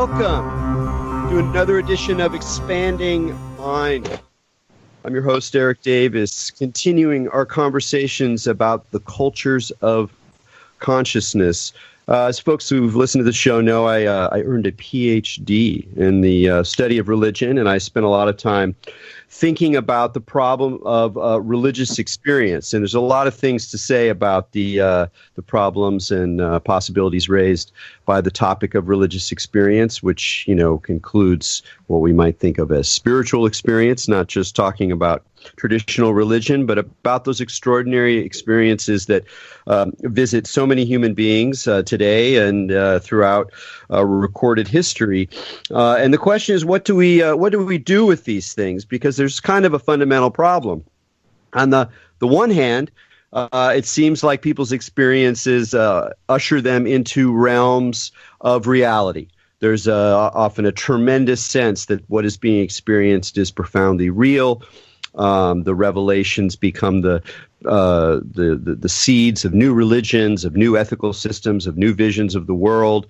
Welcome to another edition of Expanding Mind. I'm your host, Erik Davis, continuing our conversations about the cultures of consciousness. As folks who've listened to the show know, I earned a PhD in the study of religion, and I spent a lot of time thinking about the problem of religious experience. And there's a lot of things to say about the problems and possibilities raised by the topic of religious experience, which, concludes what we might think of as spiritual experience, not just talking about traditional religion, but about those extraordinary experiences that visit so many human beings today and throughout recorded history. And the question is, what do we do with these things? Because there's kind of a fundamental problem. On the one hand, it seems like people's experiences usher them into realms of reality. There's often a tremendous sense that what is being experienced is profoundly real. The revelations become the seeds of new religions, of new ethical systems, of new visions of the world.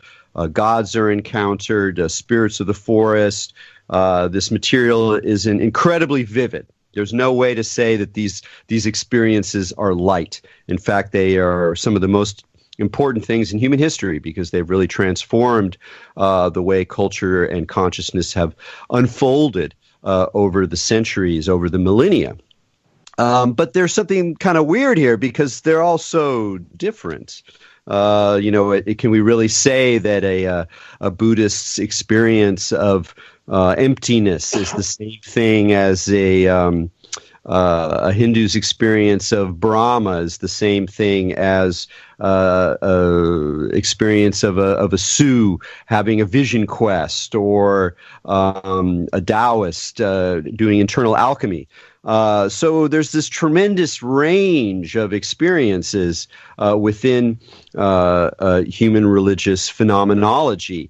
Gods are encountered, spirits of the forest. This material is incredibly vivid. There's no way to say that these experiences are light. In fact, they are some of the most important things in human history because they've really transformed the way culture and consciousness have unfolded over the centuries, over the millennia. But there's something kind of weird here because they're all so different. Can we really say that a Buddhist's experience of emptiness is the same thing as a Hindu's experience of Brahma is the same thing as experience of a Sioux having a vision quest, or a Taoist doing internal alchemy. So there's this tremendous range of experiences within human religious phenomenology.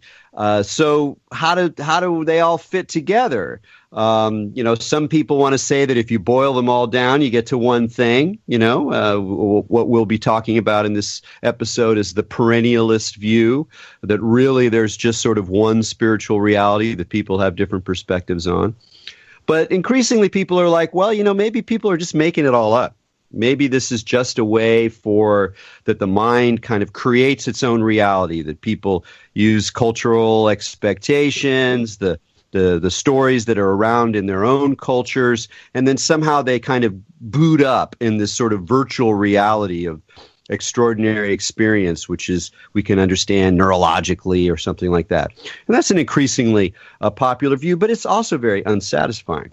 So how do they all fit together? Some people want to say that if you boil them all down, you get to one thing. What we'll be talking about in this episode is the perennialist view, that really there's just sort of one spiritual reality that people have different perspectives on. But increasingly people are like, well, maybe people are just making it all up. Maybe this is just a way that the mind kind of creates its own reality, that people use cultural expectations, the stories that are around in their own cultures, and then somehow they kind of boot up in this sort of virtual reality of extraordinary experience, which is we can understand neurologically or something like that. And that's an increasingly popular view, but it's also very unsatisfying.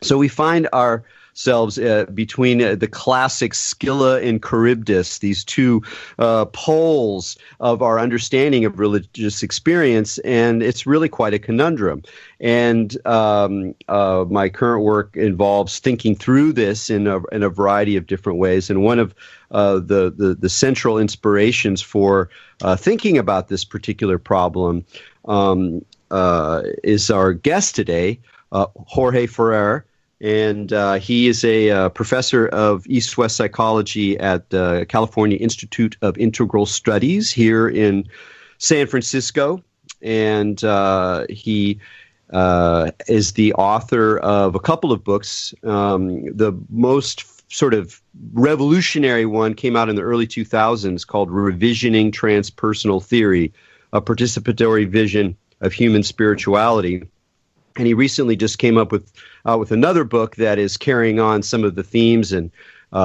So we find ourselves between the classic Scylla and Charybdis, these two poles of our understanding of religious experience, and it's really quite a conundrum. And my current work involves thinking through this in a variety of different ways. And one of the central inspirations for thinking about this particular problem is our guest today, Jorge Ferrer. And he is a professor of East-West psychology at the California Institute of Integral Studies here in San Francisco. And he is the author of a couple of books. The most sort of revolutionary one came out in the early 2000s called Revisioning Transpersonal Theory, a participatory vision of human spirituality. And he recently just came up with another book that is carrying on some of the themes and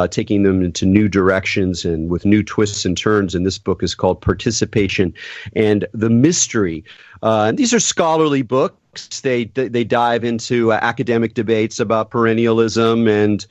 taking them into new directions and with new twists and turns. And this book is called Participation and the Mystery. And these are scholarly books. They dive into academic debates about perennialism and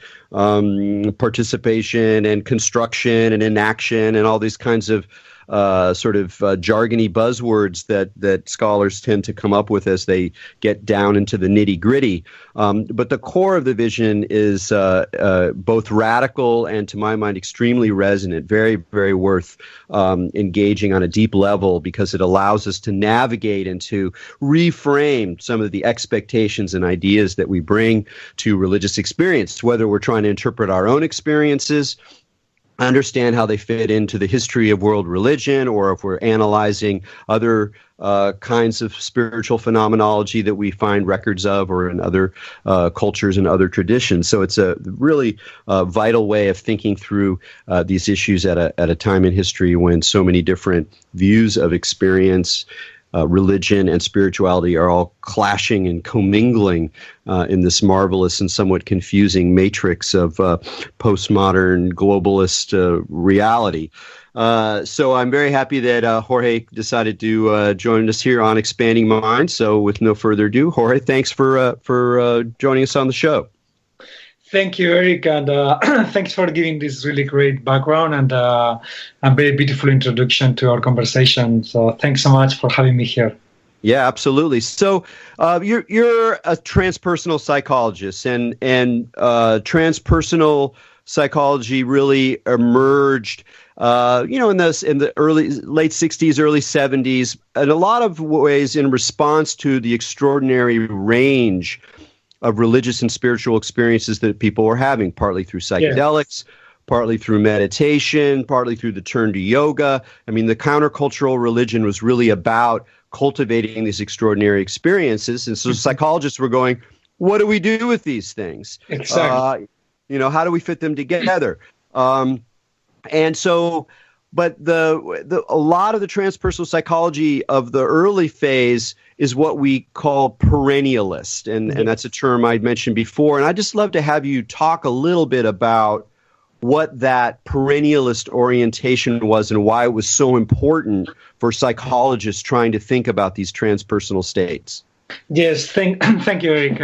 participation and construction and inaction and all these kinds of jargony buzzwords that scholars tend to come up with as they get down into the nitty-gritty. But the core of the vision is both radical and, to my mind, extremely resonant, very, very worth engaging on a deep level because it allows us to navigate and to reframe some of the expectations and ideas that we bring to religious experience, whether we're trying to interpret our own experiences understand how they fit into the history of world religion, or if we're analyzing other kinds of spiritual phenomenology that we find records of, or in other cultures and other traditions. So it's a really vital way of thinking through these issues at a time in history when so many different views of experience, religion, and spirituality are all clashing and commingling in this marvelous and somewhat confusing matrix of postmodern globalist reality. So I'm very happy that Jorge decided to join us here on Expanding Minds. So with no further ado, Jorge, thanks for joining us on the show. Thank you, Erik, and thanks for giving this really great background and a very beautiful introduction to our conversation. So thanks so much for having me here. Yeah, absolutely. So you're a transpersonal psychologist, and transpersonal psychology really emerged, in the late 60s, early 70s, in a lot of ways in response to the extraordinary range of religious and spiritual experiences that people were having, partly through psychedelics, partly through meditation, partly through the turn to yoga. I mean, the countercultural religion was really about cultivating these extraordinary experiences. And so psychologists were going, what do we do with these things? Exactly. How do we fit them together? And so, but a lot of the transpersonal psychology of the early phase is what we call perennialist. And that's a term I'd mentioned before. And I'd just love to have you talk a little bit about what that perennialist orientation was and why it was so important for psychologists trying to think about these transpersonal states. Yes, thank you, Erik.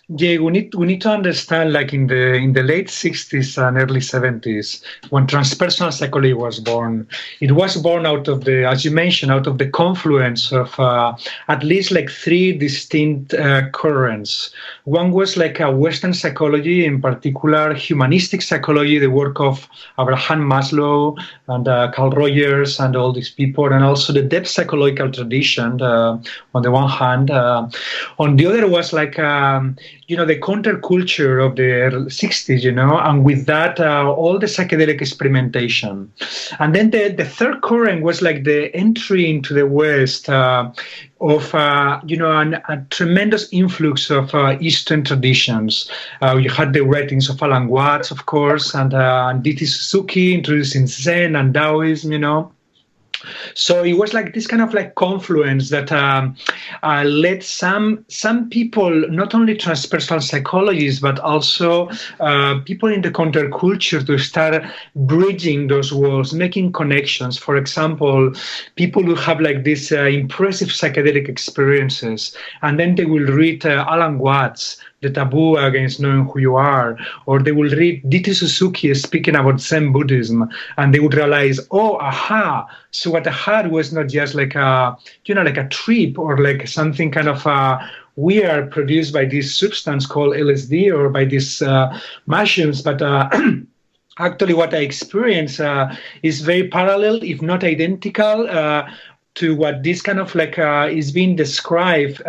We need to understand, like in the late 60s and early 70s, when transpersonal psychology was born, it was born out of as you mentioned, out of the confluence of at least like three distinct currents. One was like a Western psychology, in particular humanistic psychology, the work of Abraham Maslow and Carl Rogers and all these people, and also the depth psychological tradition on the one hand. On the other was like, the counterculture of the 60s, and with that, all the psychedelic experimentation. And then the third current was like the entry into the West of, a tremendous influx of Eastern traditions. You had the writings of Alan Watts, of course, and D.T. Suzuki introducing Zen and Taoism, So it was like this kind of like confluence that led some people, not only transpersonal psychologists, but also people in the counterculture to start bridging those walls, making connections. For example, people who have like these impressive psychedelic experiences, and then they will read Alan Watts, The Taboo Against Knowing Who You Are, or they will read D.T. Suzuki speaking about Zen Buddhism, and they would realize, so what I had was not just like a trip or like something kind of weird produced by this substance called LSD or by these mushrooms, but actually what I experienced is very parallel, if not identical, to what this kind of like is being described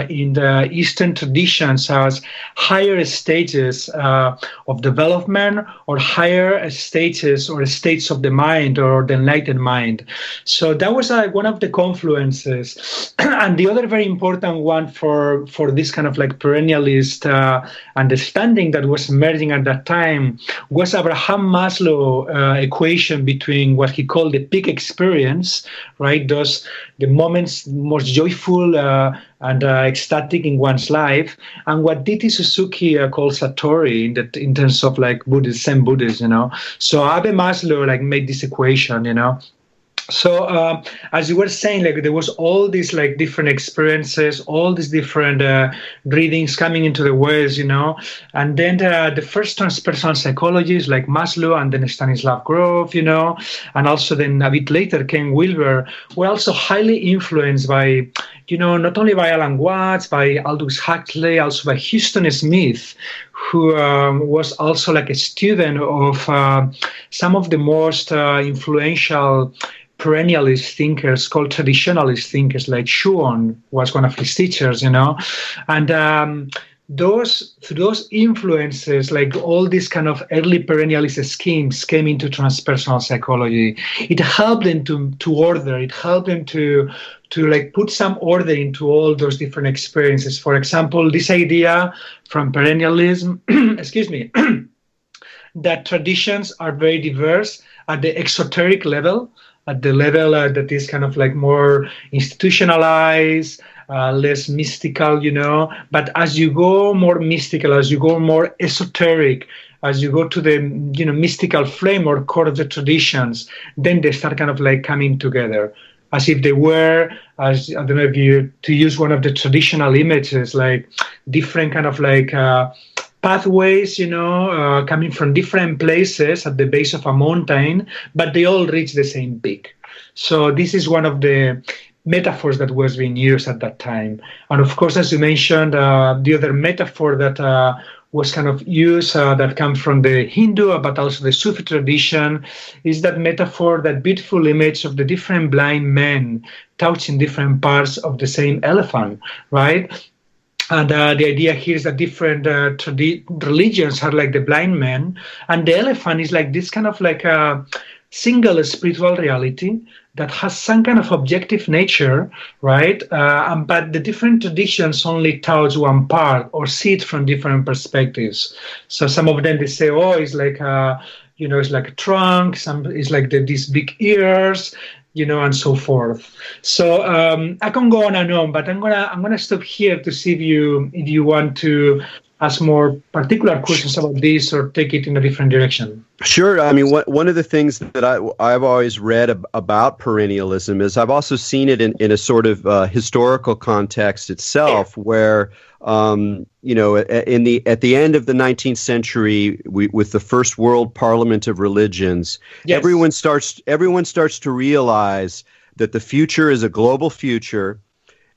in the Eastern traditions as higher stages of development, or higher stages or states of the mind, or the enlightened mind. So that was one of the confluences. And the other very important one for this kind of like perennialist understanding that was emerging at that time was Abraham Maslow equation between what he called the peak experience, right? The moments most joyful and ecstatic in one's life, and what D.T. Suzuki calls satori in terms of like Zen Buddhism, So Abe Maslow like made this equation, So as you were saying, like there was all these like different experiences, all these different readings coming into the West, and then the first transpersonal psychologists like Maslow and then Stanislav Grof, and also then a bit later Ken Wilber were also highly influenced by, not only by Alan Watts, by Aldous Huxley, also by Houston Smith, who was also like a student of some of the most influential perennialist thinkers called traditionalist thinkers, like Schuon was one of his teachers, and those influences, like all these kind of early perennialist schemes came into transpersonal psychology. It helped them to order. It helped them to like put some order into all those different experiences. For example, this idea from perennialism, excuse me, that traditions are very diverse at the exoteric level, at the level that is kind of like more institutionalized, less mystical, But as you go more mystical, as you go more esoteric, as you go to the mystical flame or core of the traditions, then they start kind of like coming together, as if they were, as I don't know if you to use one of the traditional images, like different kind of like pathways, coming from different places at the base of a mountain, but they all reach the same peak. So this is one of the metaphors that was being used at that time. And of course, as you mentioned, the other metaphor that was kind of used that comes from the Hindu, but also the Sufi tradition, is that metaphor, that beautiful image of the different blind men touching different parts of the same elephant, right? And the idea here is that different religions are like the blind man, and the elephant is like this kind of like a single spiritual reality that has some kind of objective nature, right? But the different traditions only touch one part or see it from different perspectives. So some of them, they say, oh, it's like it's like a trunk, some it's like these big ears, and so forth. So I can go on and on, but I'm gonna stop here to see if you want to ask more particular questions about this or take it in a different direction. Sure. I mean, one of the things that I've always read about perennialism is I've also seen it in a sort of historical context itself, where at the end of the 19th century, with the First World Parliament of Religions, yes, everyone starts to realize that the future is a global future,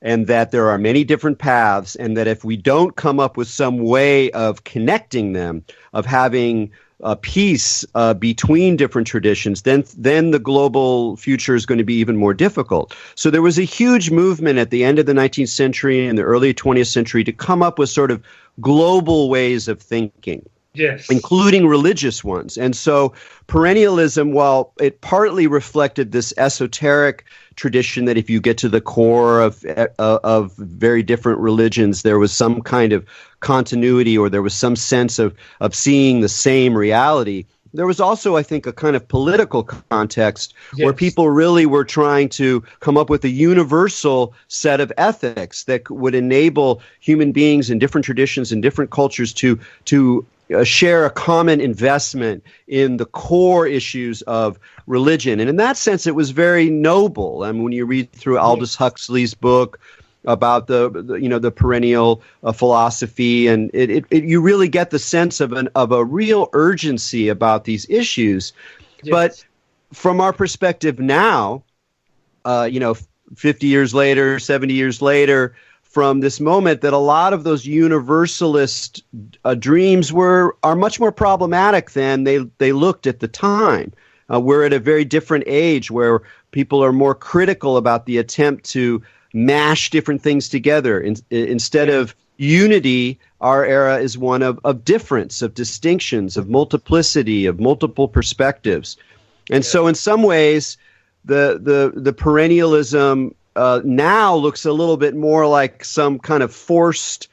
and that there are many different paths, and that if we don't come up with some way of connecting them, of having a peace between different traditions, then the global future is going to be even more difficult. So there was a huge movement at the end of the 19th century and the early 20th century to come up with sort of global ways of thinking. Yes. Including religious ones. And so perennialism, while it partly reflected this esoteric tradition that if you get to the core of very different religions, there was some kind of continuity, or there was some sense of seeing the same reality. There was also, I think, a kind of political context, yes, where people really were trying to come up with a universal set of ethics that would enable human beings in different traditions and different cultures to share a common investment in the core issues of religion. And in that sense, it was very noble. I mean, when you read through Aldous Huxley's book about the perennial philosophy, and you really get the sense of a real urgency about these issues. Yes. But from our perspective now, 50 years later, 70 years later, from this moment, that a lot of those universalist dreams are much more problematic than they looked at the time. We're at a very different age where people are more critical about the attempt to mash different things together. Instead of unity, our era is one of difference, of distinctions, of multiplicity, of multiple perspectives. And so in some ways, the perennialism now looks a little bit more like some kind of forced,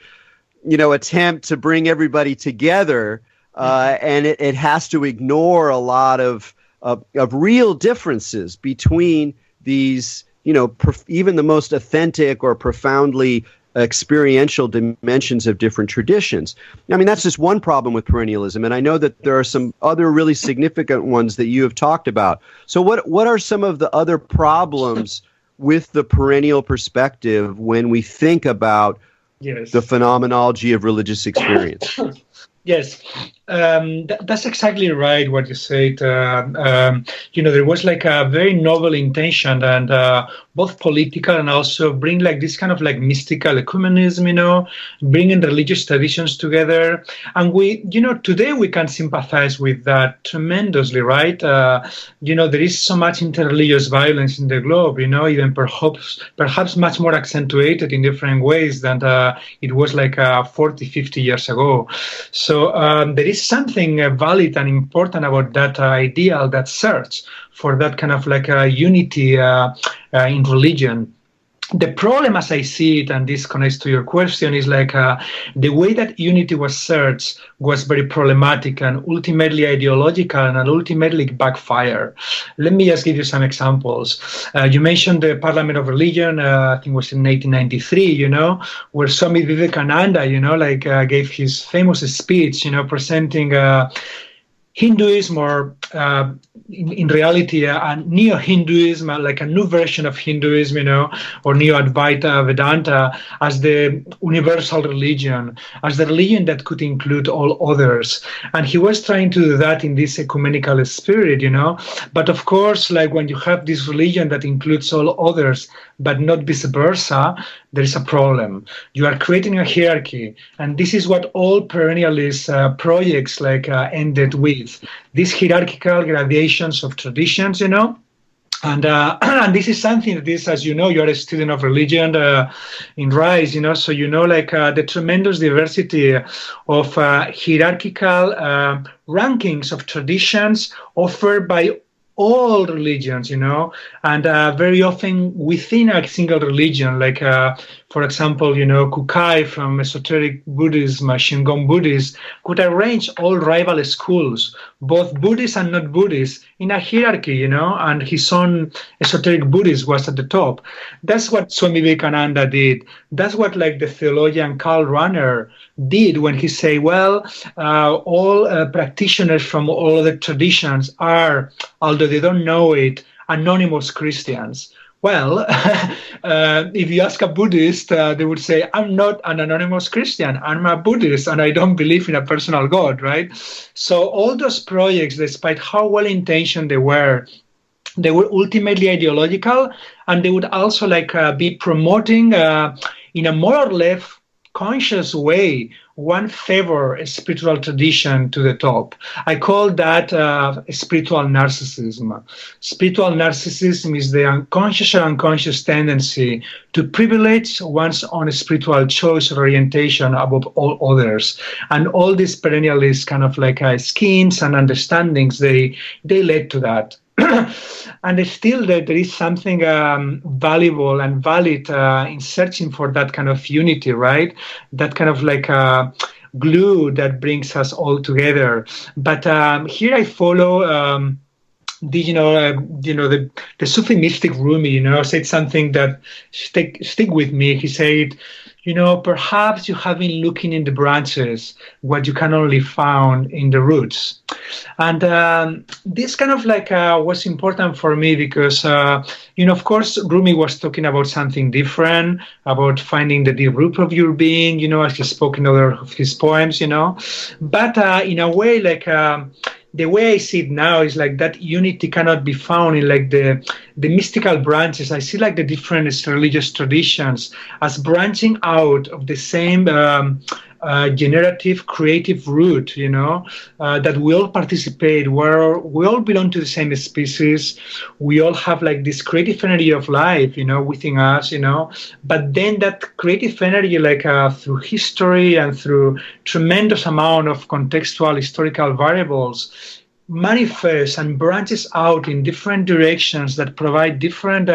attempt to bring everybody together, and it has to ignore a lot of real differences between these, even the most authentic or profoundly experiential dimensions of different traditions. I mean, that's just one problem with perennialism, and I know that there are some other really significant ones that you have talked about. So what are some of the other problems with the perennial perspective when we think about the phenomenology of religious experience? Yes. That's exactly right what you said. There was like a very noble intention, and both political and also bring like this kind of like mystical ecumenism, bringing religious traditions together. And today we can sympathize with that tremendously, right? There is so much interreligious violence in the globe, even perhaps much more accentuated in different ways than it was like 40, 50 years ago. So there is something valid and important about that ideal, that search for that kind of like a unity in religion. The problem, as I see it, and this connects to your question, is like the way that unity was searched was very problematic and ultimately ideological and ultimately backfire. Let me just give you some examples. You mentioned the Parliament of Religion, I think it was in 1893, where Swami Vivekananda, gave his famous speech, presenting Hinduism, or in reality, a neo-Hinduism, like a new version of Hinduism, or Neo-Advaita Vedanta, as the universal religion, as the religion that could include all others. And he was trying to do that in this ecumenical spirit, But of course, like when you have this religion that includes all others, but not vice versa, there is a problem. You are creating a hierarchy, and this is what all perennialist projects ended with. These hierarchical gradations of traditions, and and this is something that is, as you know, you're a student of religion in Rice, so the tremendous diversity of hierarchical rankings of traditions offered by all religions, and very often within a single religion, for example, Kukai from esoteric Buddhism, Shingon Buddhists, could arrange all rival schools, both Buddhist and not Buddhist, in a hierarchy, and his own esoteric Buddhist was at the top. That's what Swami Vivekananda did. That's what the theologian Karl Rahner did when he said, well, all practitioners from all other traditions are, although they don't know it, anonymous Christians. Well, if you ask a Buddhist, they would say, I'm not an anonymous Christian. I'm a Buddhist, and I don't believe in a personal God, right? So all those projects, despite how well-intentioned they were ultimately ideological, and they would also be promoting in a more or less conscious way one favor a spiritual tradition to the top. I call that spiritual narcissism. Spiritual narcissism is the unconscious or unconscious tendency to privilege one's own spiritual choice or orientation above all others. And all these perennialist kind of schemes and understandings, they led to that. And still there is something valuable and valid in searching for that kind of unity, right? That kind of glue that brings us all together. But here I follow the Sufi mystic Rumi, said something that stick with me. He said, perhaps you have been looking in the branches what you can only find in the roots. And this kind of was important for me because, of course, Rumi was talking about something different, about finding the deep root of your being, as he spoke in other of his poems, But in a way, the way I see it now is that unity cannot be found in the mystical branches. I see the different religious traditions as branching out of the same generative, creative root, that we all participate, where we all belong to the same species. We all have this creative energy of life, within us, but then that creative energy, through history and through tremendous amount of contextual historical variables, manifests and branches out in different directions that provide different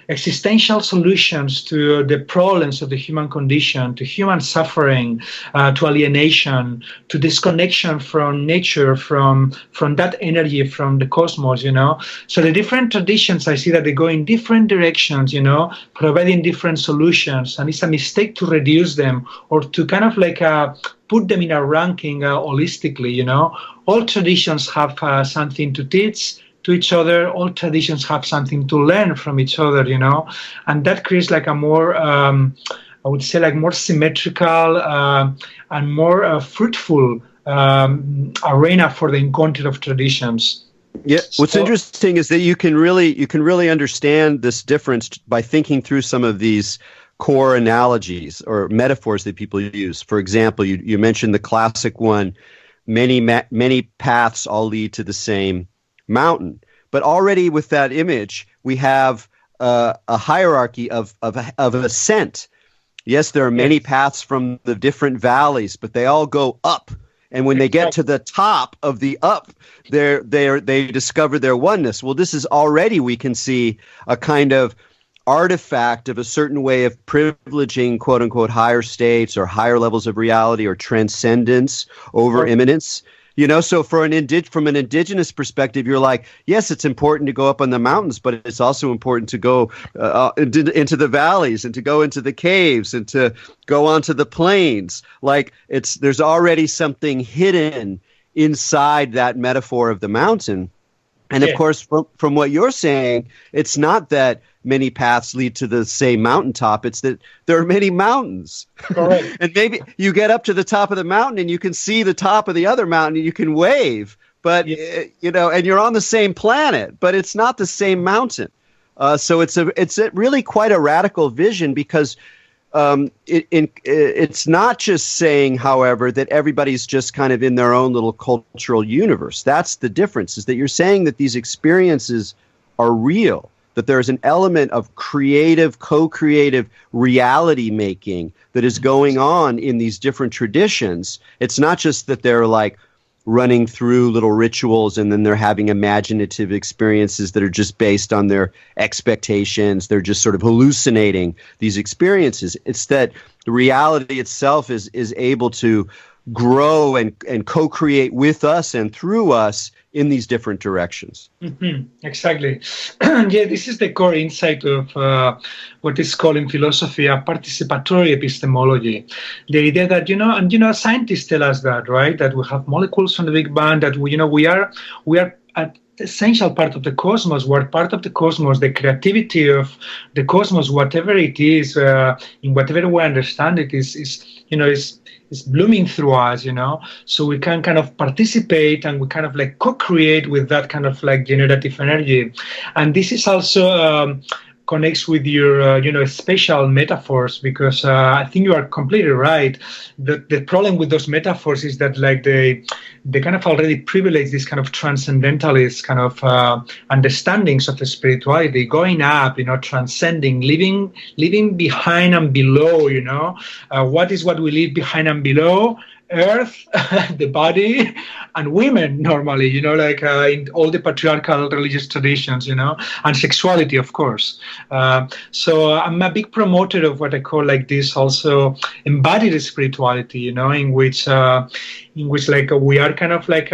existential solutions to the problems of the human condition, to human suffering, to alienation, to disconnection from nature, from that energy, from the cosmos, So the different traditions, I see that they go in different directions, providing different solutions. And it's a mistake to reduce them or to kind of put them in a ranking holistically, All traditions have something to teach to each other. All traditions have something to learn from each other, and that creates a more, I would say, more symmetrical and more fruitful arena for the encounter of traditions. Yeah, what's interesting is that you can really understand this difference by thinking through some of these core analogies or metaphors that people use. For example, you mentioned the classic one, many paths all lead to the same mountain. But already with that image, we have a hierarchy of ascent. Yes, there are many paths from the different valleys, but they all go up. And when they get to the top of the up, they discover their oneness. Well, this is already, we can see, a kind of artifact of a certain way of privileging, quote unquote, higher states or higher levels of reality or transcendence over immanence. You know, so from an indigenous perspective, you're like, yes, it's important to go up on the mountains, but it's also important to go into the valleys and to go into the caves and to go onto the plains. Like there's already something hidden inside that metaphor of the mountain. And of course, from what you're saying, it's not that many paths lead to the same mountaintop. It's that there are many mountains. Correct. And maybe you get up to the top of the mountain and you can see the top of the other mountain and you can wave, but you know, and you're on the same planet, but it's not the same mountain. So it's really quite a radical vision because it's not just saying, however, that everybody's just kind of in their own little cultural universe. That's the difference, is that you're saying that these experiences are real, that there's an element of co-creative reality making that is going on in these different traditions. It's not just that they're like running through little rituals and then they're having imaginative experiences that are just based on their expectations. They're just sort of hallucinating these experiences. It's that the reality itself is able to grow and co-create with us and through us in these different directions. Mm-hmm. Exactly. Yeah, this is the core insight of what is called in philosophy a participatory epistemology. The idea that, scientists tell us that, right? That we have molecules from the Big Bang, that we are at essential part of the cosmos. We're part of the cosmos. The creativity of the cosmos, whatever it is, in whatever way we understand it, is blooming through us, so we can kind of participate and we kind of like co-create with that kind of like generative energy. And this is also connects with your, spatial metaphors, because I think you are completely right. The problem with those metaphors is that like they kind of already privilege this kind of transcendentalist kind of understandings of the spirituality, going up, transcending, leaving behind and below, what is what we leave behind and below? Earth, the body, and women normally, in all the patriarchal religious traditions, and sexuality, of course. So I'm a big promoter of what I call like this also embodied spirituality, in which like we are kind of like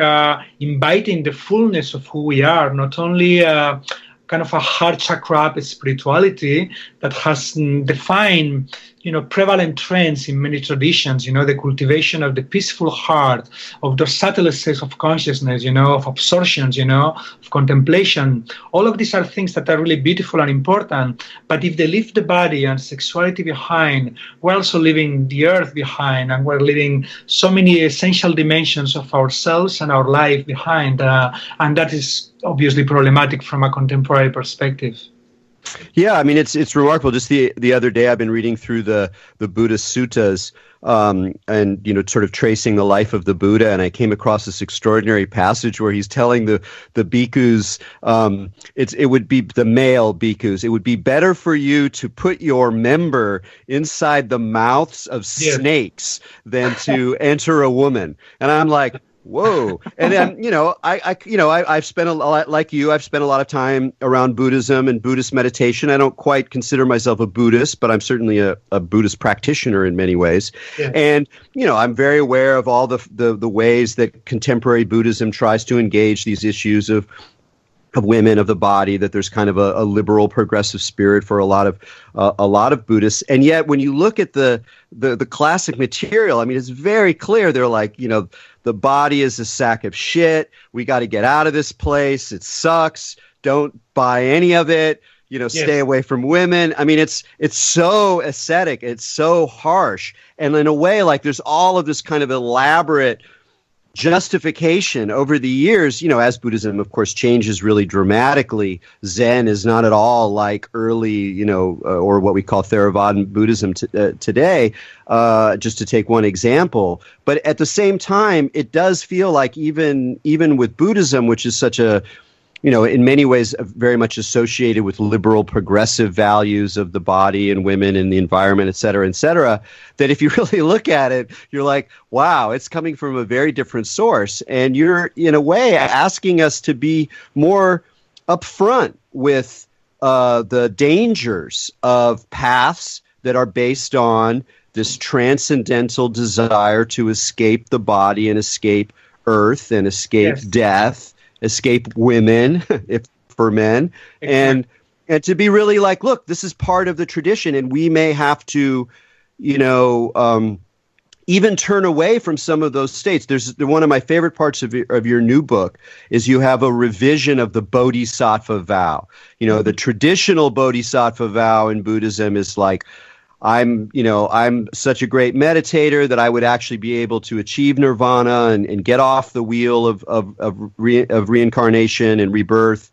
inviting the fullness of who we are, not only kind of a heart chakra spirituality that has defined prevalent trends in many traditions, the cultivation of the peaceful heart, of the subtle states of consciousness, of absorptions, of contemplation. All of these are things that are really beautiful and important. But if they leave the body and sexuality behind, we're also leaving the earth behind, and we're leaving so many essential dimensions of ourselves and our life behind. And that is obviously problematic from a contemporary perspective. Yeah, I mean, it's remarkable. Just the other day, I've been reading through the Buddhist suttas, and sort of tracing the life of the Buddha, and I came across this extraordinary passage where he's telling the bhikkhus, it would be the male bhikkhus, it would be better for you to put your member inside the mouths of snakes than to enter a woman. And I'm like, whoa. And then, I've spent a lot, like you, I've spent a lot of time around Buddhism and Buddhist meditation. I don't quite consider myself a Buddhist, but I'm certainly a Buddhist practitioner in many ways. Yeah. And, I'm very aware of all the ways that contemporary Buddhism tries to engage these issues of women, of the body, that there's kind of a liberal progressive spirit for a lot of Buddhists. And yet when you look at the classic material, I mean, it's very clear. They're like, the body is a sack of shit. We got to get out of this place. It sucks. Don't buy any of it. Stay away from women. I mean, it's so ascetic. It's so harsh. And in a way, like there's all of this kind of elaborate justification over the years, as Buddhism, of course, changes really dramatically. Zen is not at all like early, or what we call Theravada Buddhism today, just to take one example. But at the same time, it does feel like even with Buddhism, which is such a, in many ways very much associated with liberal progressive values of the body and women and the environment, et cetera, that if you really look at it, you're like, wow, it's coming from a very different source. And you're, in a way, asking us to be more upfront with the dangers of paths that are based on this transcendental desire to escape the body and escape earth and escape death, escape women, if for men, and to be really like, look, this is part of the tradition, and we may have to, even turn away from some of those states. One of my favorite parts of your new book is you have a revision of the Bodhisattva vow. The traditional Bodhisattva vow in Buddhism is like, I'm such a great meditator that I would actually be able to achieve nirvana and get off the wheel of reincarnation and rebirth.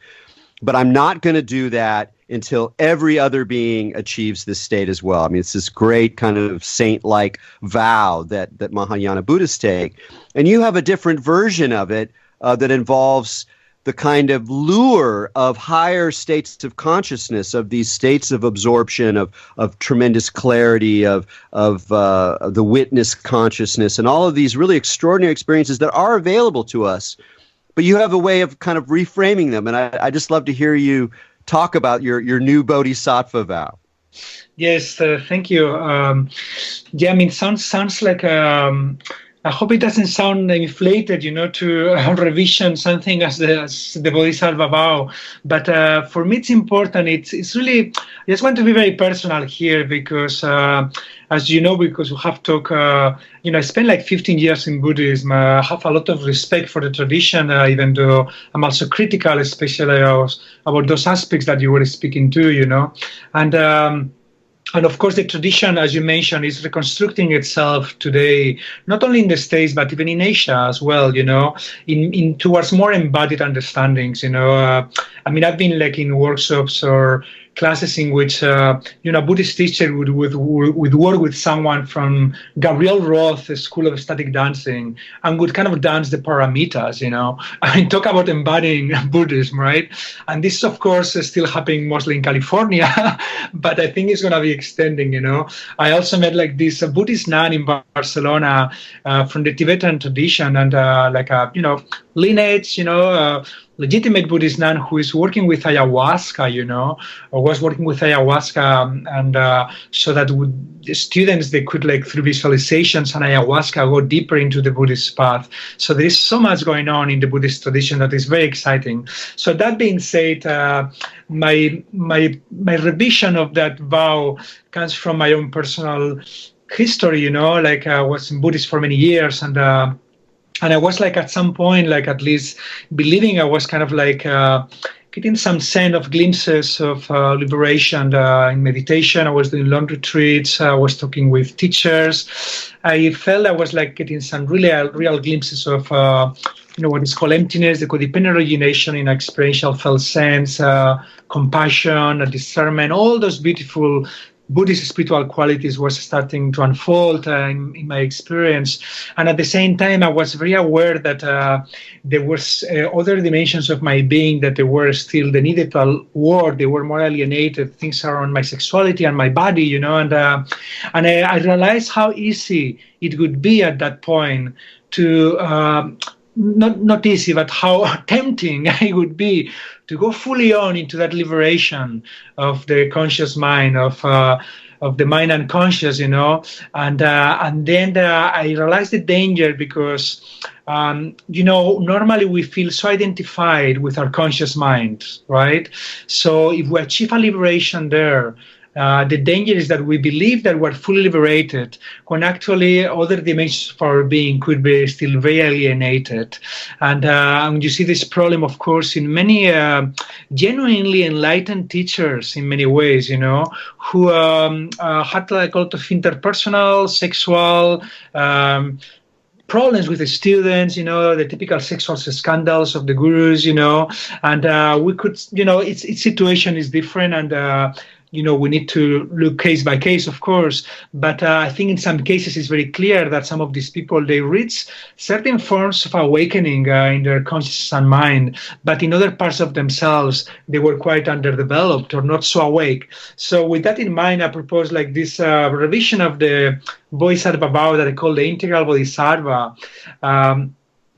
But I'm not going to do that until every other being achieves this state as well. I mean, it's this great kind of saint-like vow that Mahayana Buddhists take. And you have a different version of it that involves the kind of lure of higher states of consciousness, of these states of absorption, of tremendous clarity, of the witness consciousness, and all of these really extraordinary experiences that are available to us. But you have a way of kind of reframing them. And I just love to hear you talk about your new Bodhisattva vow. Yes, thank you. Sounds like I hope it doesn't sound inflated, to revision something as the Bodhisattva vow. But for me, it's important. It's really, I just want to be very personal here because, as you know, because we have talked, I spent like 15 years in Buddhism. I have a lot of respect for the tradition, even though I'm also critical, especially about those aspects that you were speaking to, And of course, the tradition, as you mentioned, is reconstructing itself today, not only in the States, but even in Asia as well, in towards more embodied understandings, I've been like in workshops or classes in which, a Buddhist teacher would work with someone from Gabriel Roth's School of Static Dancing and would kind of dance the paramitas, talk about embodying Buddhism, right? And this, of course, is still happening mostly in California, but I think it's going to be extending, I also met like this Buddhist nun in Barcelona from the Tibetan tradition and lineage, legitimate Buddhist nun who is working with ayahuasca, or was working with ayahuasca, and so that the students, they could like through visualizations and ayahuasca go deeper into the Buddhist path. So there is so much going on in the Buddhist tradition that is very exciting. So that being said, my revision of that vow comes from my own personal history. I was in Buddhist for many years, and I was like at some point, like at least believing I was kind of like getting some sense of glimpses of liberation in meditation. I was doing long retreats. I was talking with teachers. I felt I was like getting some really real glimpses of what is called emptiness, the codependent origination in experiential felt sense, compassion, discernment, all those beautiful Buddhist spiritual qualities was starting to unfold in my experience. And at the same time, I was very aware that there was other dimensions of my being that they were still, they needed to work, they were more alienated, things around my sexuality and my body, and I realized how easy it would be at that point to not easy, but how tempting it would be to go fully on into that liberation of the conscious mind, of the mind unconscious, and then I realized the danger because, normally we feel so identified with our conscious mind, right? So if we achieve a liberation there, the danger is that we believe that we're fully liberated when actually other dimensions of our being could be still very alienated. And you see this problem, of course, in many genuinely enlightened teachers in many ways, who had like a lot of interpersonal, sexual, problems with the students, the typical sexual scandals of the gurus, and we could, its situation is different, and we need to look case by case, of course. But I think in some cases it's very clear that some of these people, they reach certain forms of awakening in their consciousness and mind. But in other parts of themselves, they were quite underdeveloped or not so awake. So with that in mind, I propose like this revision of the Bodhisattva vow that I call the integral Bodhisattva,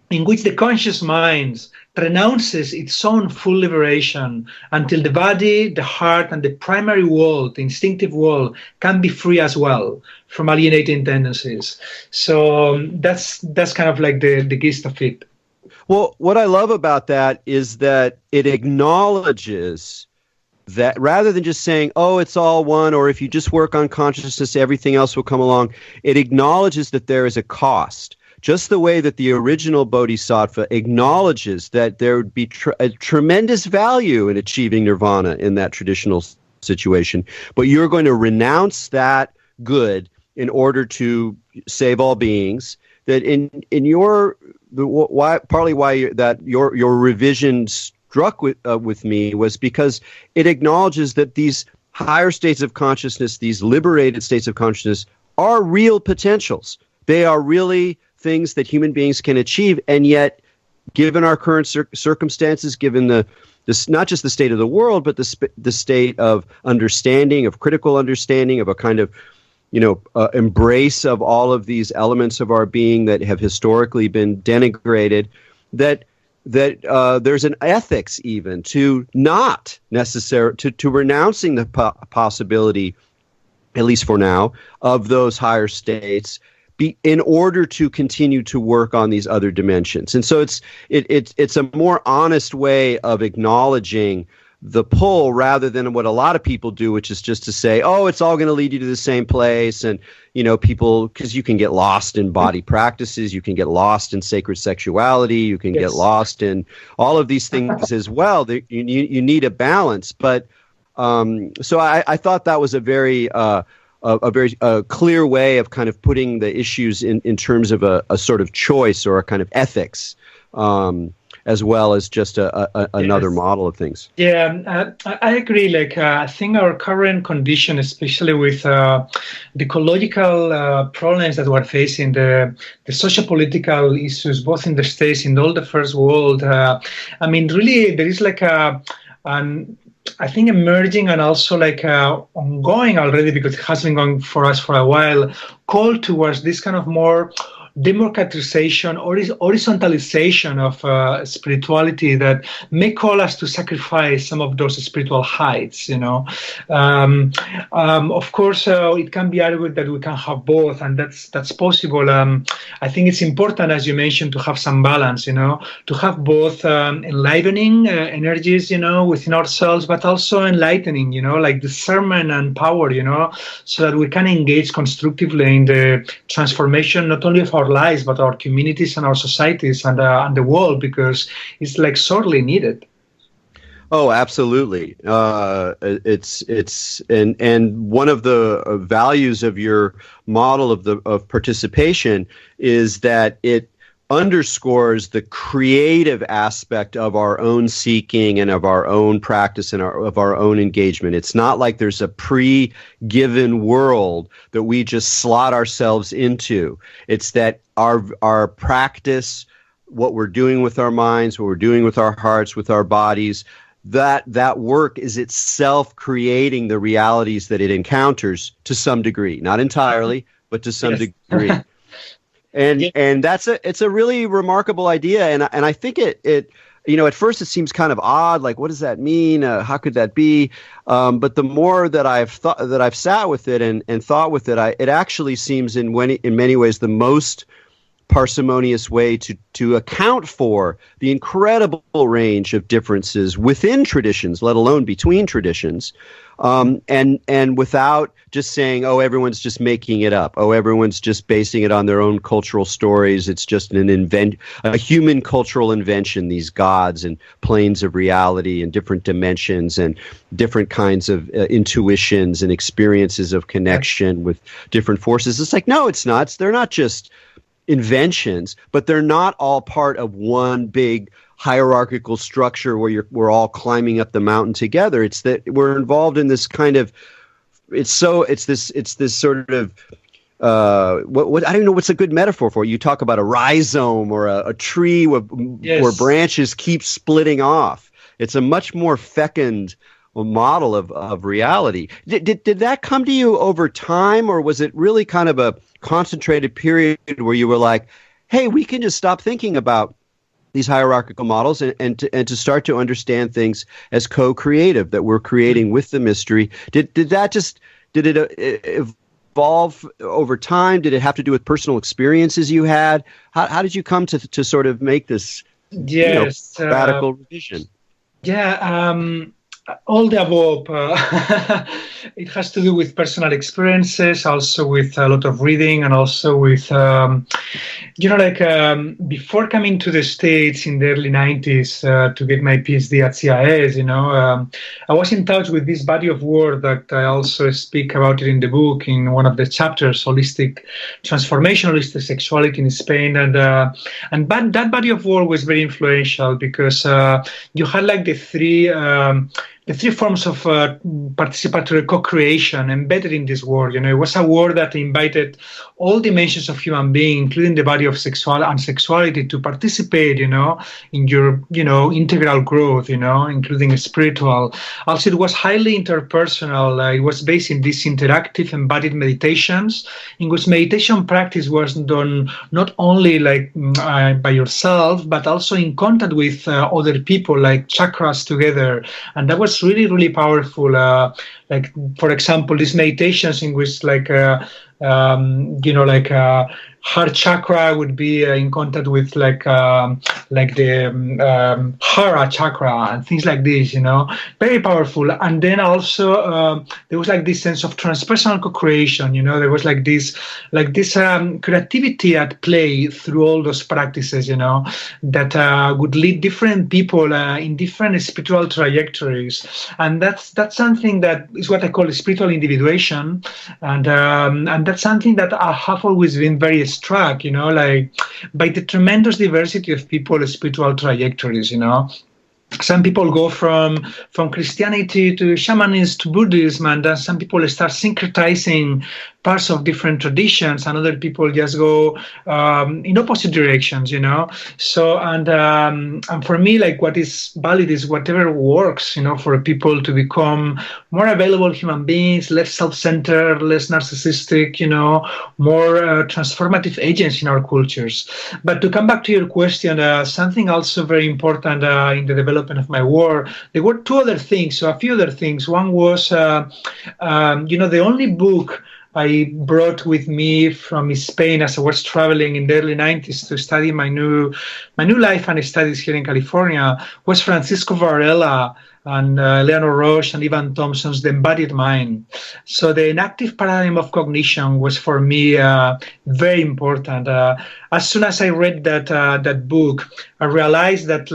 in which the conscious mind renounces its own full liberation until the body, the heart, and the primary world, the instinctive world, can be free as well from alienating tendencies. So that's kind of like the gist of it. Well, what I love about that is that it acknowledges that rather than just saying, oh, it's all one, or if you just work on consciousness, everything else will come along, it acknowledges that there is a cost. Just the way that the original Bodhisattva acknowledges that there would be a tremendous value in achieving nirvana in that traditional situation, but you're going to renounce that good in order to save all beings. That in your partly why that your revision struck with me was because it acknowledges that these higher states of consciousness, these liberated states of consciousness, are real potentials. They are really things that human beings can achieve, and yet, given our current circumstances, given this not just the state of the world, but the state of understanding, of critical understanding, of a kind of embrace of all of these elements of our being that have historically been denigrated, that there's an ethics even to not necessary to renouncing the possibility, at least for now, of those higher states, in order to continue to work on these other dimensions. And so it's a more honest way of acknowledging the pull rather than what a lot of people do, which is just to say, oh, it's all going to lead you to the same place. And, people, because you can get lost in body practices, you can get lost in sacred sexuality, you can get lost in all of these things as well. You need a balance. But so I thought that was a very clear way of kind of putting the issues in terms of a sort of choice or a kind of ethics, as well as just another model of things. Yeah, I agree. Like, I think our current condition, especially with the ecological problems that we're facing, the socio-political issues, both in the States, in all the first world, really there is like I think emerging and also like ongoing already, because it has been going for us for a while, call towards this kind of more democratization or horizontalization of spirituality that may call us to sacrifice some of those spiritual heights, Of course, it can be argued that we can have both, and that's possible. I think it's important, as you mentioned, to have some balance, to have both enlivening energies, within ourselves, but also enlightening, like discernment and power, so that we can engage constructively in the transformation, not only of our lives, but our communities and our societies and the world, because it's like sorely needed. Oh, absolutely. It's and one of the values of your model of participation is that it underscores the creative aspect of our own seeking and of our own practice and of our own engagement. It's not like there's a pre-given world that we just slot ourselves into. It's that our practice, what we're doing with our minds, what we're doing with our hearts, with our bodies, that work is itself creating the realities that it encounters to some degree, not entirely, but to some degree. And it's a really remarkable idea, and I think it at first it seems kind of odd, like what does that mean? How could that be? But the more that I've sat with it and thought with it, it actually seems in many ways the most parsimonious way to account for the incredible range of differences within traditions, let alone between traditions, and without just saying, oh, everyone's just making it up. Oh, everyone's just basing it on their own cultural stories. It's just a human cultural invention, these gods and planes of reality and different dimensions and different kinds of intuitions and experiences of connection with different forces. It's like, no, it's not. They're not just inventions, but they're not all part of one big hierarchical structure where we're all climbing up the mountain together. It's that we're involved in this kind of, it's this sort of, what I don't know what's a good metaphor for it. You talk about a rhizome or a tree where branches keep splitting off. It's a much more fecund model of reality. Did that come to you over time, or was it really kind of a concentrated period where you were like, hey, we can just stop thinking about these hierarchical models and to start to understand things as co-creative, that we're creating with the mystery? Did it evolve over time? Did it have to do with personal experiences you had? How did you come to sort of make this radical revision? All the above. It has to do with personal experiences, also with a lot of reading, and also with, before coming to the States in the early 90s to get my PhD at CIS, I was in touch with this body of work that I also speak about it in the book in one of the chapters, Holistic Transformation, Holistic Sexuality in Spain. And that body of work was very influential because you had like the three forms of participatory co-creation embedded in this work. It was a work that invited all dimensions of human being, including the body of sexuality, to participate, in your, integral growth, including spiritual. Also, it was highly interpersonal. It was based in these interactive embodied meditations, in which meditation practice was done not only by yourself, but also in contact with other people, like chakras together. And that was really, really powerful. For example, these meditations in which heart chakra would be in contact with the hara chakra and things like this, very powerful. And then also there was this sense of transpersonal co-creation. There was this creativity at play through all those practices, that would lead different people in different spiritual trajectories. And that's something that is what I call spiritual individuation, and that's something that I have always been very struck, by the tremendous diversity of people's spiritual trajectories. Some people go from Christianity to shamanism to Buddhism, and then some people start syncretizing parts of different traditions, and other people just go in opposite directions, So, and for me, what is valid is whatever works, for people to become more available human beings, less self-centered, less narcissistic, more transformative agents in our cultures. But to come back to your question, something also very important in the development of my work, there were two other things, so a few other things. One was, the only book I brought with me from Spain as I was traveling in the early 90s to study my new life and studies here in California was Francisco Varela and Leonor Roche and Ivan Thompson's The Embodied Mind. So the inactive paradigm of cognition was for me very important. As soon as I read that book, I realized that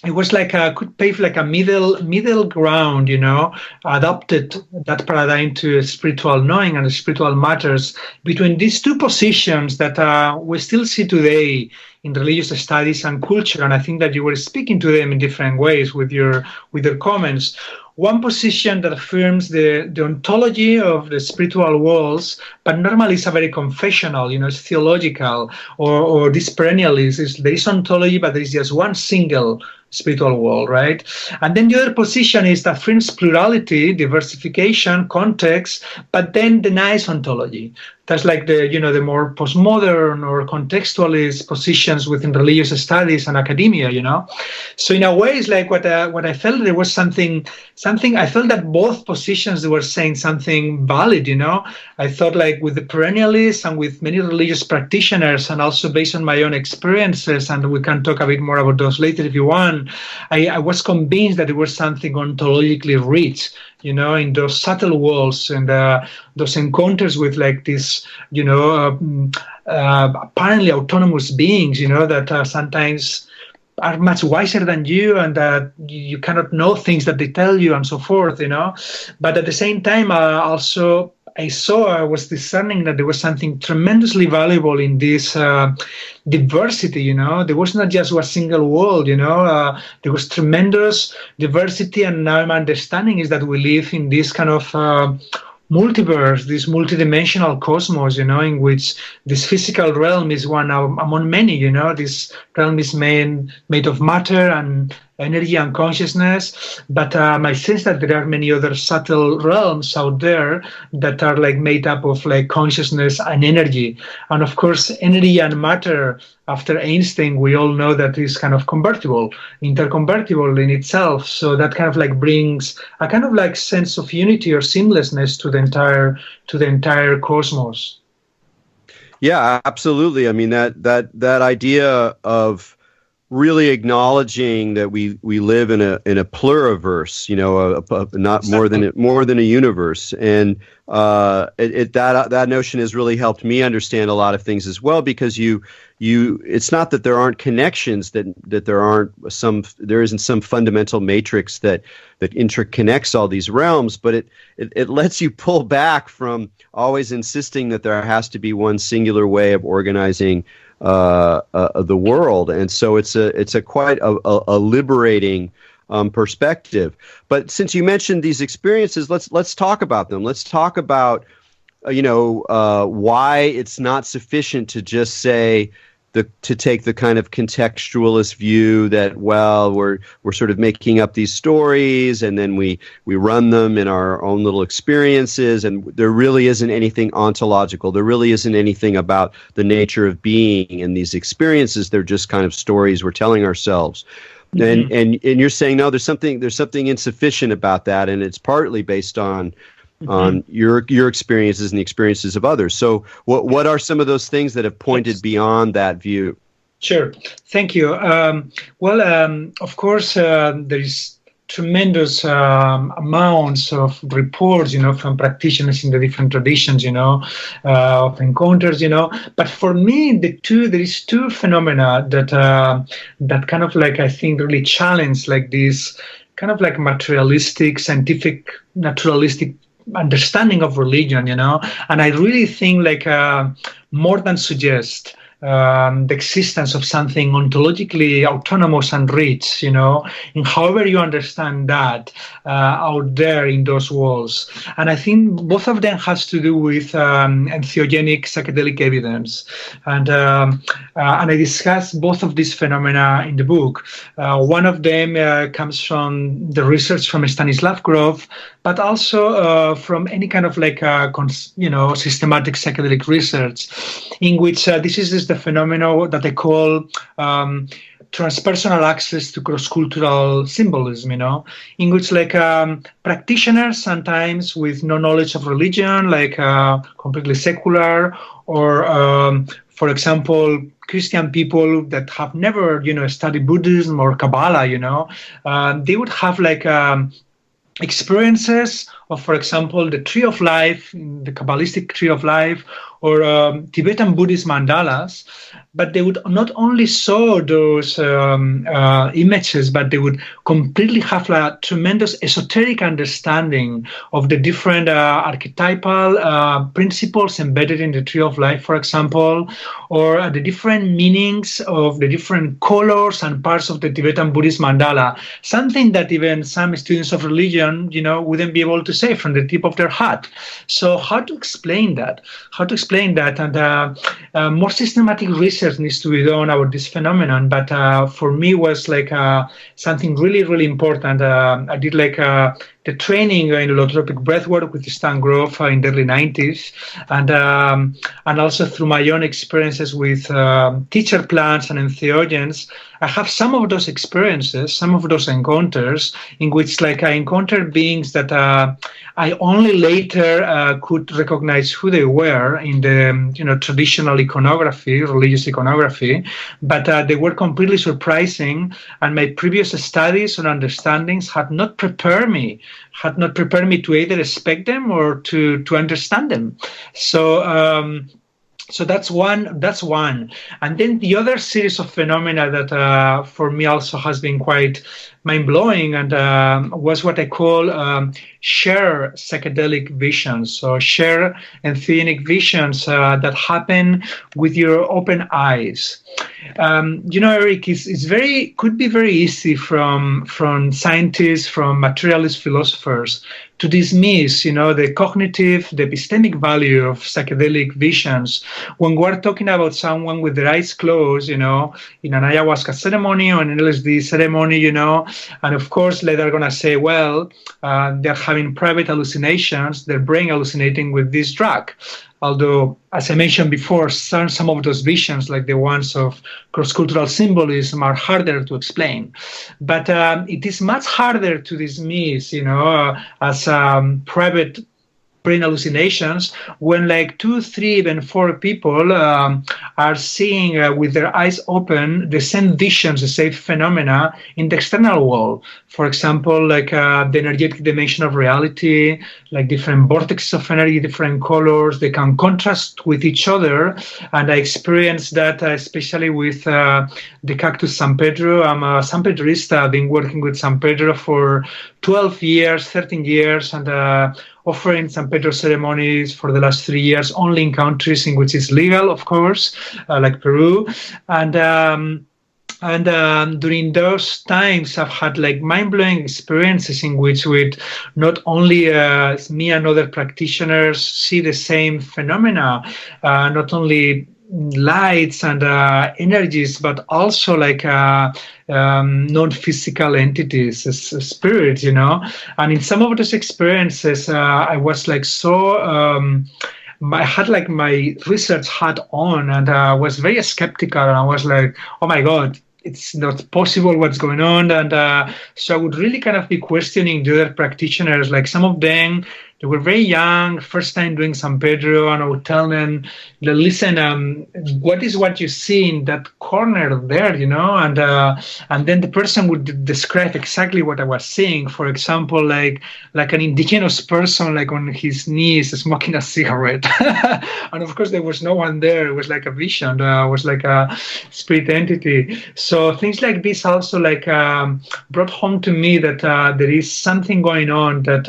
it was could pave a middle ground, adopted that paradigm to spiritual knowing and spiritual matters between these two positions that we still see today in religious studies and culture. And I think that you were speaking to them in different ways with your comments. One position that affirms the ontology of the spiritual worlds, but normally it's a very confessional, it's theological, or this perennialism. There is ontology, but there is just one single spiritual world, right? And then the other position is that affirms plurality, diversification, context, but then denies ontology. That's the more postmodern or contextualist positions within religious studies and academia, So in a way, it's what I felt there was something. I felt that both positions were saying something valid, I thought with the perennialists and with many religious practitioners, and also based on my own experiences, and we can talk a bit more about those later if you want. I was convinced that there was something ontologically rich, in those subtle worlds and those encounters with these, apparently autonomous beings, that sometimes are much wiser than you, and that you cannot know things that they tell you and so forth, But at the same time, also I saw, I was discerning that there was something tremendously valuable in this diversity. There was not just one single world. There was tremendous diversity, and now my understanding is that we live in this kind of multiverse, this multidimensional cosmos, in which this physical realm is one among many. This realm is made of matter and energy and consciousness, but I sense that there are many other subtle realms out there that are like made up of like consciousness and energy. And of course, energy and matter, after Einstein, we all know that is kind of interconvertible in itself. So that kind of like brings a kind of like sense of unity or seamlessness to the entire cosmos. Yeah, absolutely. I mean, that idea of really acknowledging that we live in a pluriverse, not Exactly. more than a universe, and that notion has really helped me understand a lot of things as well, because it's not that there aren't connections, that there isn't some fundamental matrix that interconnects all these realms, but it lets you pull back from always insisting that there has to be one singular way of organizing the world, and so it's a quite a liberating perspective. But since you mentioned these experiences, let's talk about them. Let's talk about why it's not sufficient to just say to take the kind of contextualist view that, well, we're sort of making up these stories and then we run them in our own little experiences, and there really isn't anything ontological. There really isn't anything about the nature of being in these experiences. They're just kind of stories we're telling ourselves. Mm-hmm. And you're saying, no, there's something insufficient about that, and it's partly based on your experiences and the experiences of others. So what are some of those things that have pointed beyond that view? Sure. Thank you. Of course, there is tremendous amounts of reports, from practitioners in the different traditions, of encounters, But for me, there is two phenomena that kind of like, I think, really challenge like this kind of like materialistic, scientific, naturalistic understanding of religion, and I really think like more than suggest the existence of something ontologically autonomous and rich, in however you understand that out there in those walls. And I think both of them has to do with entheogenic psychedelic evidence. And I discuss both of these phenomena in the book. One of them comes from the research from Stanislav Grof, but also from any kind of like systematic psychedelic research, in which this is the phenomenon that I call transpersonal access to cross-cultural symbolism, in which like practitioners sometimes with no knowledge of religion, like completely secular, or for example, Christian people that have never, studied Buddhism or Kabbalah, they would have like experiences of, for example, the tree of life, the Kabbalistic tree of life, or Tibetan Buddhist mandalas, but they would not only saw those images, but they would completely have a tremendous esoteric understanding of the different archetypal principles embedded in the tree of life, for example, or the different meanings of the different colors and parts of the Tibetan Buddhist mandala, something that even some students of religion, wouldn't be able to say from the tip of their hat. So how to explain that? And more systematic research needs to be done about this phenomenon. But for me, was like something really, really important. I did like the training in holotropic breathwork with Stan Grof in the early 90s, and also through my own experiences with teacher plants and entheogens, I have some of those experiences, some of those encounters in which like I encountered beings that I only later could recognize who they were in the traditional iconography, religious iconography, but they were completely surprising, and my previous studies and understandings had not prepared me to either expect them or to understand them. So that's one. And then the other series of phenomena that for me also has been quite mind-blowing, and was what I call share psychedelic visions, so share entheogenic visions that happen with your open eyes. Erik, could be very easy from scientists, from materialist philosophers, to dismiss, the cognitive, the epistemic value of psychedelic visions when we're talking about someone with their eyes closed, in an ayahuasca ceremony or an LSD ceremony, and of course, they're going to say, well, they're having private hallucinations, their brain hallucinating with this drug. Although, as I mentioned before, some of those visions, like the ones of cross-cultural symbolism, are harder to explain. But it is much harder to dismiss, as private brain hallucinations when like 2, 3, even 4 people are seeing with their eyes open the same visions, the same phenomena in the external world. For example, like the energetic dimension of reality, like different vortexes of energy, different colors, they can contrast with each other. And I experienced that especially with the cactus San Pedro. I'm a San Pedrista. I've been working with San Pedro for 12 years, 13 years, and offering San Pedro ceremonies for the last 3 years, only in countries in which it's legal, of course, like Peru. And during those times, I've had like mind-blowing experiences in which with not only me and other practitioners see the same phenomena, not only lights and energies, but also like non-physical entities, spirits, And in some of those experiences, I was like I had like my research hat on, and I was very skeptical, and I was like, oh my God, it's not possible what's going on. And so I would really kind of be questioning the other practitioners. Like some of them, they were very young, first time doing San Pedro, and I would tell them, listen, what is what you see in that corner there, and then the person would describe exactly what I was seeing. For example, like an indigenous person, like on his knees, smoking a cigarette. And of course, there was no one there. It was like a vision. It was like a spirit entity. So things like this also like brought home to me that there is something going on that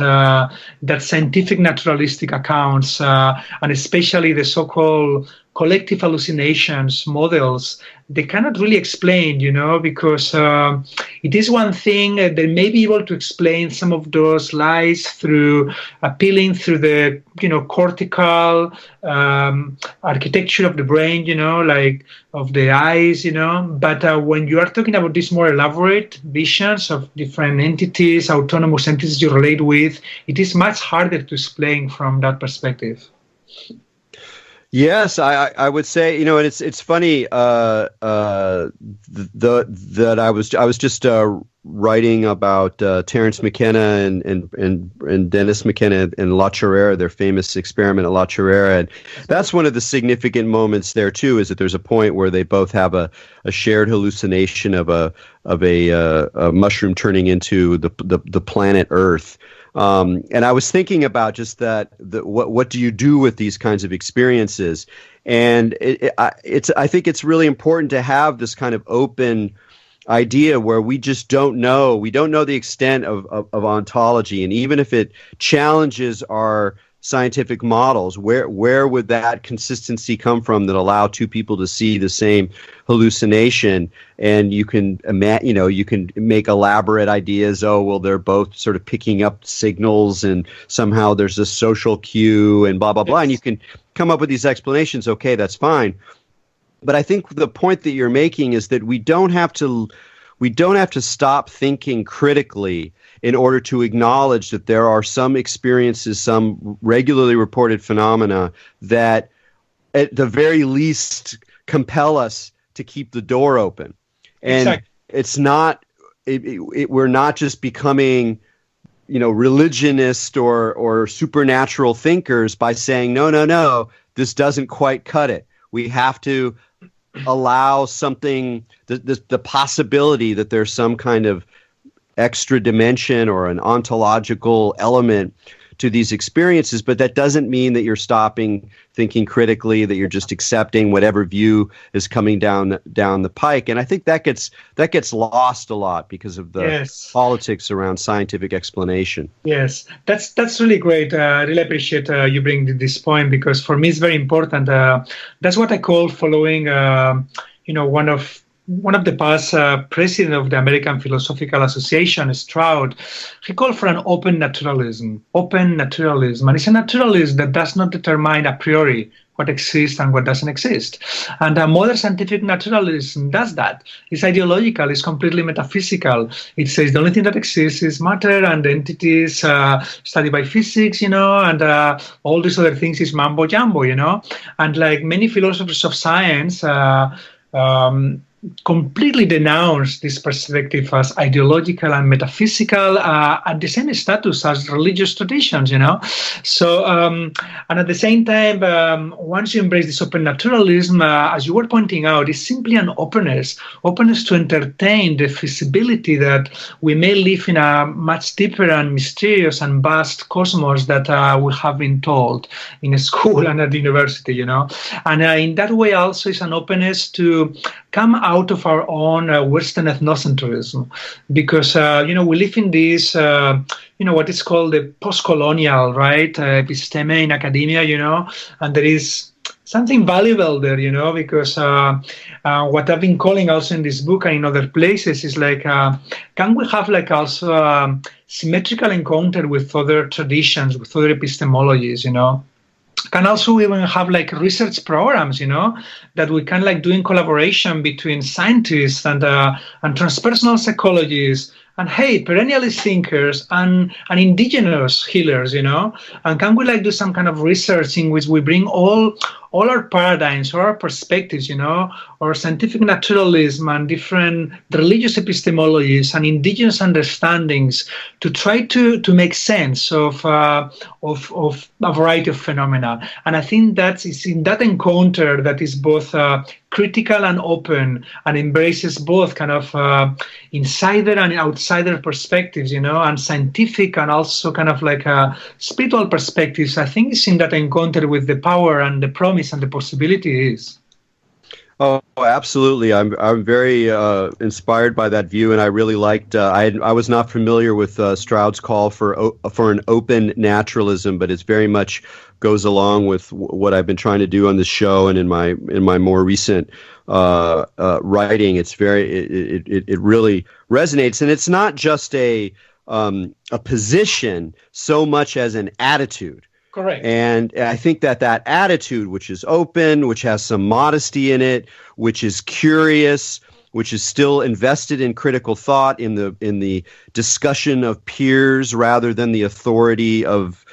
scientific naturalistic accounts, and especially the so-called collective hallucinations models, they cannot really explain, because it is one thing they may be able to explain some of those lies through appealing through the, cortical architecture of the brain, like of the eyes, But when you are talking about these more elaborate visions of different entities, autonomous entities you relate with, it is much harder to explain from that perspective. Yes, I would say, and it's funny that I was just writing about Terence McKenna and Dennis McKenna and La Chorrera, their famous experiment at La Chorrera, and that's one of the significant moments there too. Is that there's a point where they both have a shared hallucination of a mushroom turning into the planet Earth. And I was thinking about just that. What do you do with these kinds of experiences? And I think it's really important to have this kind of open idea where we just don't know. We don't know the extent of ontology, and even if it challenges our scientific models, where would that consistency come from that allow two people to see the same hallucination? And you can you can make elaborate ideas. Oh, well, they're both sort of picking up signals, and somehow there's a social cue, and blah blah blah. And you can come up with these explanations. Okay, that's fine. But I think the point that you're making is that we don't have to stop thinking critically in order to acknowledge that there are some experiences, some regularly reported phenomena that at the very least compel us to keep the door open. And exactly. It's not, we're not just becoming, religionist or supernatural thinkers by saying, no, this doesn't quite cut it. We have to allow something, the possibility that there's some kind of extra dimension or an ontological element to these experiences, but that doesn't mean that you're stopping thinking critically, that you're just accepting whatever view is coming down the pike. And I think that gets lost a lot because of the politics around scientific explanation. Yes, that's really great. I really appreciate you bringing this point, because for me it's very important. That's what I call following, one of the past president of the American Philosophical Association, Stroud. He called for an open naturalism, and it's a naturalism that does not determine a priori what exists and what doesn't exist. And modern scientific naturalism does that. It's ideological, it's completely metaphysical. It says the only thing that exists is matter and entities studied by physics, and all these other things is mambo jumbo, And like many philosophers of science, completely denounce this perspective as ideological and metaphysical at the same status as religious traditions, So, and at the same time, once you embrace this open naturalism, as you were pointing out, it's simply an openness to entertain the feasibility that we may live in a much deeper and mysterious and vast cosmos that we have been told in school and at the university, And in that way also is an openness to come out of our own Western ethnocentrism, because we live in this what is called the post-colonial, right, episteme in academia, and there is something valuable there, because what I've been calling also in this book and in other places is like, can we have like also symmetrical encounter with other traditions, with other epistemologies, Can also even have like research programs, that we can like do in collaboration between scientists and transpersonal psychologists and perennialist thinkers and indigenous healers, And can we like do some kind of research in which we bring all our paradigms, all our perspectives, or scientific naturalism and different religious epistemologies and indigenous understandings to try to make sense of a variety of phenomena. And I think that is in that encounter that is both critical and open and embraces both kind of insider and outsider perspectives, and scientific and also kind of like spiritual perspectives. I think it's in that encounter with the power and the promise and the possibility is. Oh, absolutely. I'm very inspired by that view, and I really liked. I was not familiar with Stroud's call for an open naturalism, but it's very much goes along with what I've been trying to do on this show and in my more recent writing. It's it really resonates, and it's not just a position so much as an attitude. Correct. And I think that attitude, which is open, which has some modesty in it, which is curious, which is still invested in critical thought, in the discussion of peers rather than the authority of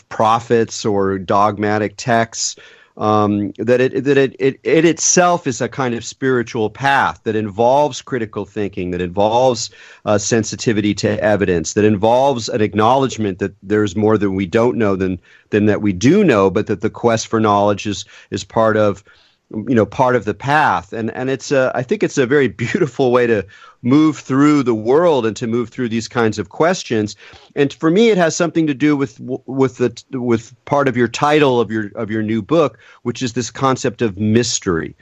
prophets or dogmatic texts, that it itself is a kind of spiritual path that involves critical thinking, that involves sensitivity to evidence, that involves an acknowledgement that there's more that we don't know than that we do know, but that the quest for knowledge is part of the path. And it's I think it's a very beautiful way to move through the world and to move through these kinds of questions. And for me, it has something to do with part of your title of your new book, which is this concept of mystery.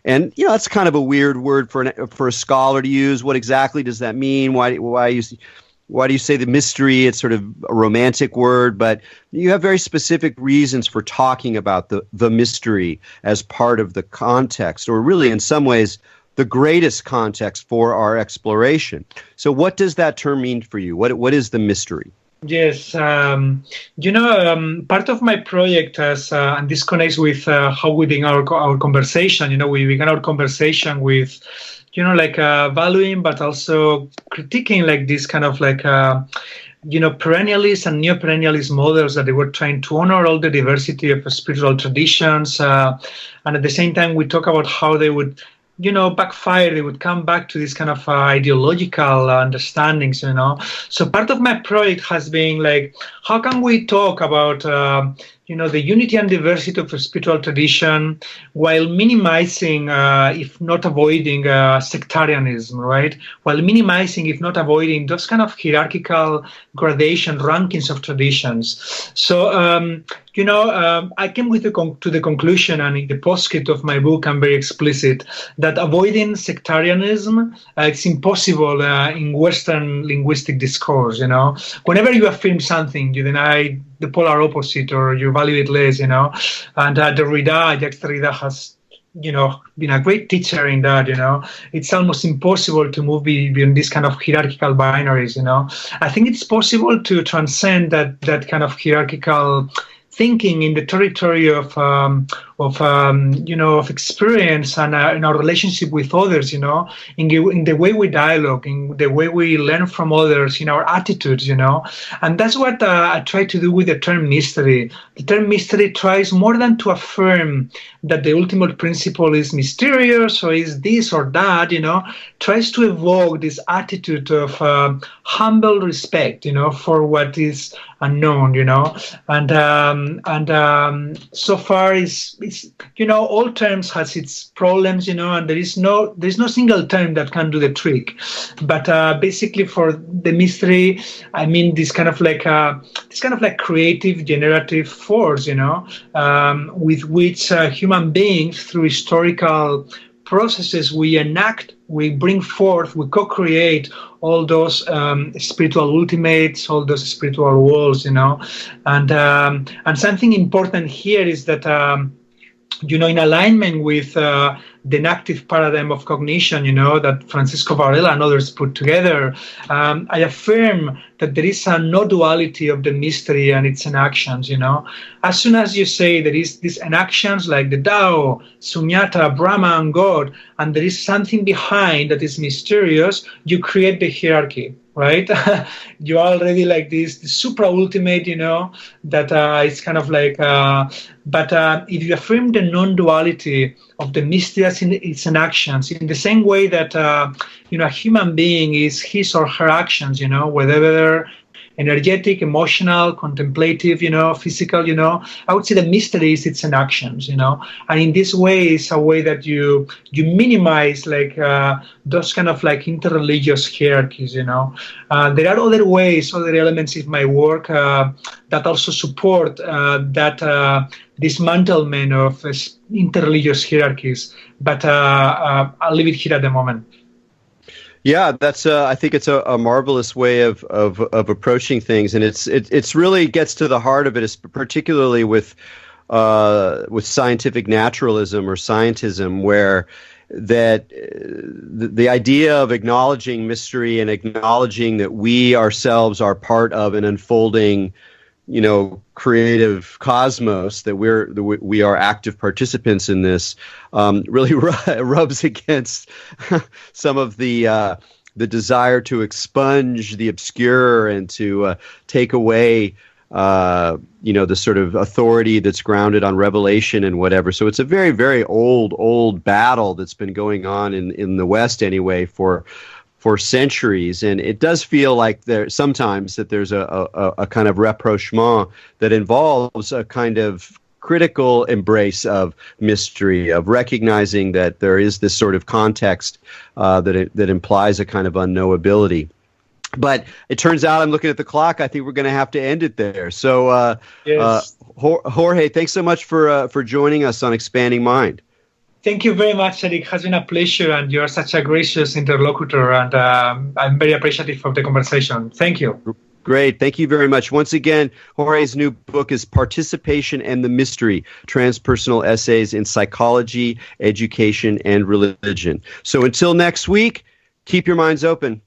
And that's kind of a weird word for a scholar to use. What exactly does that mean? Why do you say the mystery? It's sort of a romantic word, but you have very specific reasons for talking about the mystery as part of the context, or really in some ways the greatest context for our exploration. So what does that term mean for you? What is the mystery? Yes, part of my project and this connects with how we began our conversation. We began our conversation with valuing, but also critiquing like this kind of like, perennialist and neo-perennialist models that they were trying to honor all the diversity of spiritual traditions. And at the same time, we talk about how they would, backfire. They would come back to this kind of ideological understandings, So part of my project has been like, how can we talk about, the unity and diversity of a spiritual tradition, while minimizing, if not avoiding, sectarianism, right? While minimizing, if not avoiding, those kind of hierarchical gradation rankings of traditions. So, I came to the conclusion, and in the postscript of my book, I'm very explicit that avoiding sectarianism, it's impossible in Western linguistic discourse. Whenever you affirm something, you deny the polar opposite, or you value it less. And Jacques Derrida has been a great teacher in that. It's almost impossible to move beyond this kind of hierarchical binaries. I think it's possible to transcend that kind of hierarchical thinking in the territory of experience and in our relationship with others, in the way we dialogue, in the way we learn from others, in our attitudes, and that's what I try to do with the term mystery. The term mystery tries more than to affirm that the ultimate principle is mysterious or is this or that, tries to evoke this attitude of humble respect, for what is unknown, and so far it's all terms has its problems, and there's no single term that can do the trick. But basically, for the mystery, I mean this kind of like creative, generative force, with which human beings, through historical processes, we enact, we bring forth, we co-create all those spiritual ultimates, all those spiritual walls, and something important here is that in alignment with the enactive paradigm of cognition, that Francisco Varela and others put together, I affirm that there is a no duality of the mystery and its enactions. As soon as you say there is these enactions like the Tao, Sunyata, Brahma, and God, and there is something behind that is mysterious, you create the hierarchy. Right? You already like this supra ultimate, that it's kind of like, but if you affirm the non-duality of the mysterious in its enactions, in the same way that, a human being is his or her actions, whether they're energetic, emotional, contemplative, physical, I would say the mystery is its enactions, and in this way, it's a way that you minimize like those kind of like interreligious hierarchies, There are other ways, other elements in my work that also support that dismantlement of interreligious hierarchies, but I'll leave it here at the moment. Yeah, that's. I think it's a marvelous way of approaching things, and it's really gets to the heart of it, particularly with scientific naturalism or scientism, where that the idea of acknowledging mystery and acknowledging that we ourselves are part of an unfolding, creative cosmos, that we are active participants in this, really rubs against some of the desire to expunge the obscure and to take away the sort of authority that's grounded on revelation and whatever. So it's a very, very old battle that's been going on in the West anyway for centuries, and it does feel like there's a kind of rapprochement that involves a kind of critical embrace of mystery, of recognizing that there is this sort of context that implies a kind of unknowability. But it turns out, I'm looking at the clock, I think we're going to have to end it there. So, yes. Jorge, thanks so much for joining us on Expanding Mind. Thank you very much, Erik. It has been a pleasure, and you're such a gracious interlocutor, and I'm very appreciative of the conversation. Thank you. Great. Thank you very much. Once again, Jorge's new book is Participation and the Mystery, Transpersonal Essays in Psychology, Education, and Religion. So until next week, keep your minds open.